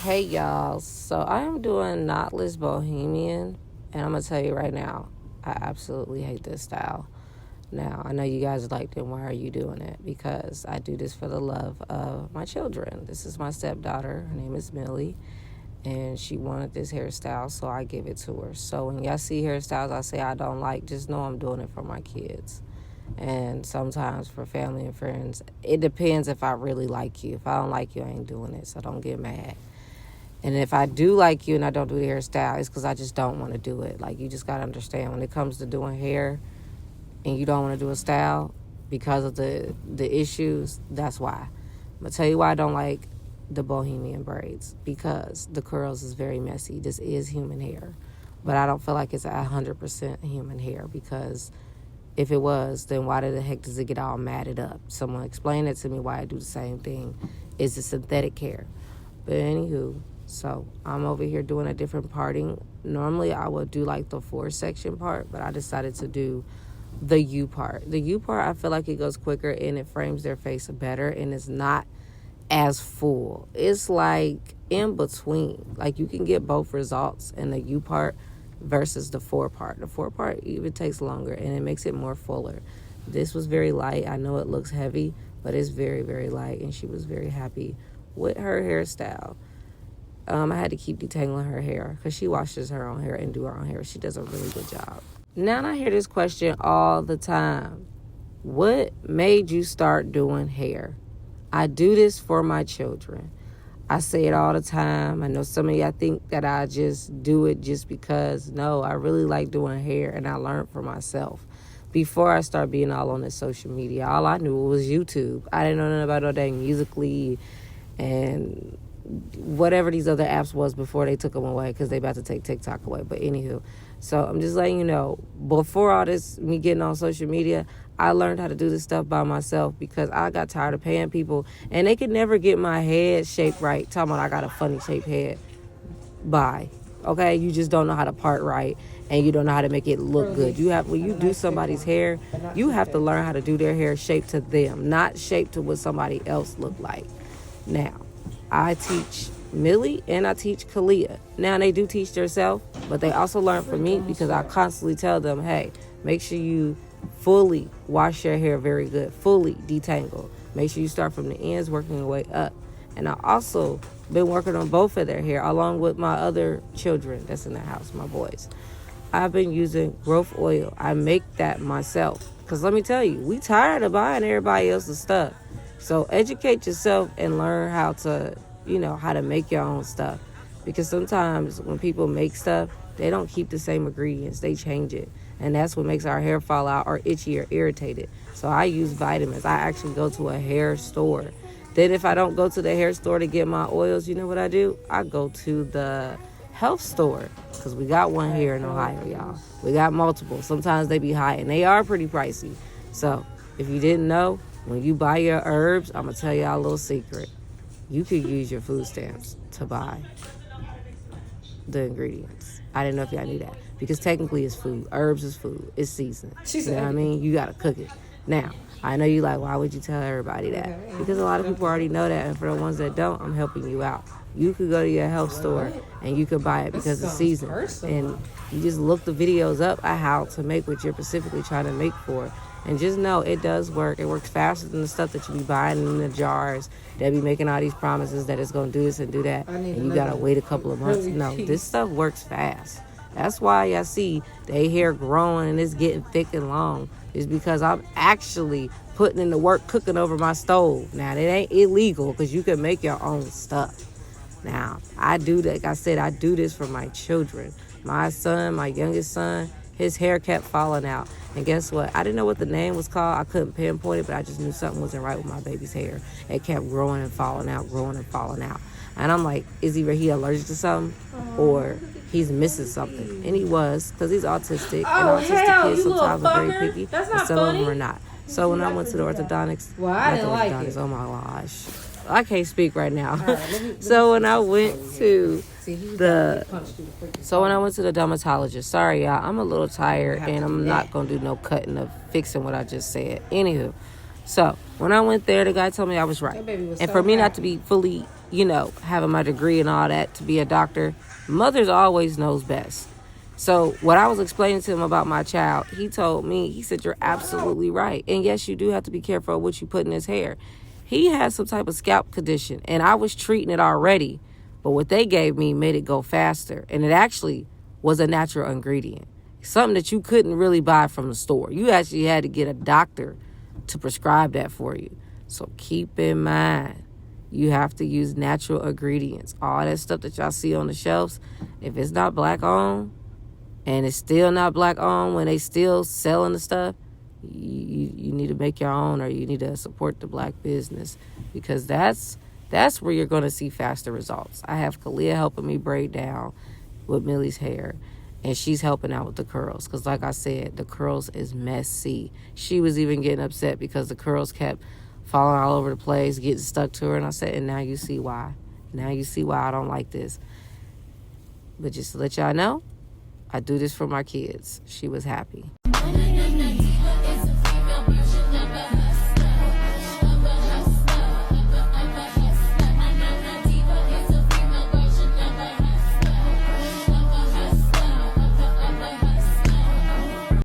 Hey y'all, so I am doing Knotless Bohemian, and I'm gonna tell you right now, I absolutely hate this style. Now, I know you guys liked it. Why are you doing it? Because I do this for the love of my children. This is my stepdaughter. Her name is Millie, and she wanted this hairstyle, so I give it to her. So when y'all see hairstyles I say I don't like, just know I'm doing it for my kids. And sometimes for family and friends, it depends if I really like you. If I don't like you, I ain't doing it, so don't get mad. And if I do like you and I don't do the hairstyle, it's because I just don't want to do it. Like, you just got to understand, when it comes to doing hair and you don't want to do a style because of the issues, that's why. I'm going to tell you why I don't like the Bohemian braids. Because the curls is very messy. This is human hair. But I don't feel like it's 100% human hair, because if it was, then why the heck does it get all matted up? Someone explain it to me why I do the same thing. It's a synthetic hair. But anywho, so I'm over here doing a different parting. Normally I would do like the 4-section part, but I decided to do the U part. The U part, I feel like it goes quicker and it frames their face better, and it's not as full. It's like in between. Like, you can get both results in the U part versus the 4 part. The 4 part even takes longer and it makes it more fuller. This was very light. I know it looks heavy, but it's very, very light, and she was very happy with her hairstyle. I had to keep detangling her hair because she washes her own hair and do her own hair. She does a really good job. Now I hear this question all the time. What made you start doing hair? I do this for my children. I say it all the time. I know some of y'all think that I just do it just because. No, I really like doing hair, and I learned for myself. Before I started being all on this social media, all I knew was YouTube. I didn't know nothing about no dang Musical.ly and whatever these other apps was before they took them away, because they about to take TikTok away. But anywho, so I'm just letting you know, before all this, me getting on social media, I learned how to do this stuff by myself, because I got tired of paying people and they could never get my head shaped right. Talking about I got a funny shaped head. Bye. Okay, you just don't know how to part right, and you don't know how to make it look good. You have, when you do somebody's hair, you have to learn how to do their hair shaped to them, not shaped to what somebody else look like. Now, I teach Millie and I teach Kalia. Now, they do teach themselves, but they also learn from me, because I constantly tell them, hey, make sure you fully wash your hair very good, fully detangle. Make sure you start from the ends, working your way up. And I also been working on both of their hair, along with my other children that's in the house, my boys. I've been using growth oil. I make that myself, because let me tell you, we tired of buying everybody else's stuff. So educate yourself and learn how to, how to make your own stuff. Because sometimes when people make stuff, they don't keep the same ingredients. They change it. And that's what makes our hair fall out or itchy or irritated. So I use vitamins. I actually go to a hair store. Then if I don't go to the hair store to get my oils, you know what I do? I go to the health store, because we got one here in Ohio, y'all. We got multiple. Sometimes they be high, and they are pretty pricey. So if you didn't know, when you buy your herbs, I'm going to tell y'all a little secret. You could use your food stamps to buy the ingredients. I didn't know if y'all knew that. Because technically it's food. Herbs is food. It's seasoned. You know what I mean? You got to cook it. Now, I know you like, why would you tell everybody that? Because a lot of people already know that. And for the ones that don't, I'm helping you out. You could go to your health store and you could buy it because it's seasoned. And you just look the videos up at how to make what you're specifically trying to make for. And just know, it does work. It works faster than the stuff that you be buying in the jars. They be making all these promises that it's going to do this and do that. And you got to wait a couple of months. No, this stuff works fast. That's why y'all see their hair growing and it's getting thick and long. It's because I'm actually putting in the work cooking over my stove. Now, it ain't illegal, because you can make your own stuff. Now, I do, like I said, I do this for my children. My son, my youngest son, his hair kept falling out. And guess what? I didn't know what the name was called. I couldn't pinpoint it, but I just knew something wasn't right with my baby's hair. It kept growing and falling out, growing and falling out. And I'm like, is he allergic to something? Or he's missing something? And he was, because he's autistic. And autistic kids sometimes are very picky. And some of them are not. So when I went to the orthodontics, oh my gosh. I can't speak right now. So when I went to the dermatologist, sorry y'all, I'm a little tired and I'm not gonna do no cutting of fixing what I just said. Anywho, so when I went there, the guy told me I was right. And for me not to be fully, having my degree and all that to be a doctor, mothers always knows best. So what I was explaining to him about my child, he told me, he said, you're absolutely right. And yes, you do have to be careful of what you put in his hair. He has some type of scalp condition, and I was treating it already. But what they gave me made it go faster. And it actually was a natural ingredient. Something that you couldn't really buy from the store. You actually had to get a doctor to prescribe that for you. So keep in mind, you have to use natural ingredients. All that stuff that y'all see on the shelves, if it's not black owned, and it's still not black owned when they still selling the stuff, you need to make your own, or you need to support the black business, because that's where you're going to see faster results. I have Kalia helping me braid down with Millie's hair, and she's helping out with the curls, because like I said, the curls is messy. She was even getting upset because the curls kept falling all over the place, getting stuck to her, and I said, and now you see why. Now you see why I don't like this. But just to let y'all know, I do this for my kids. She was happy.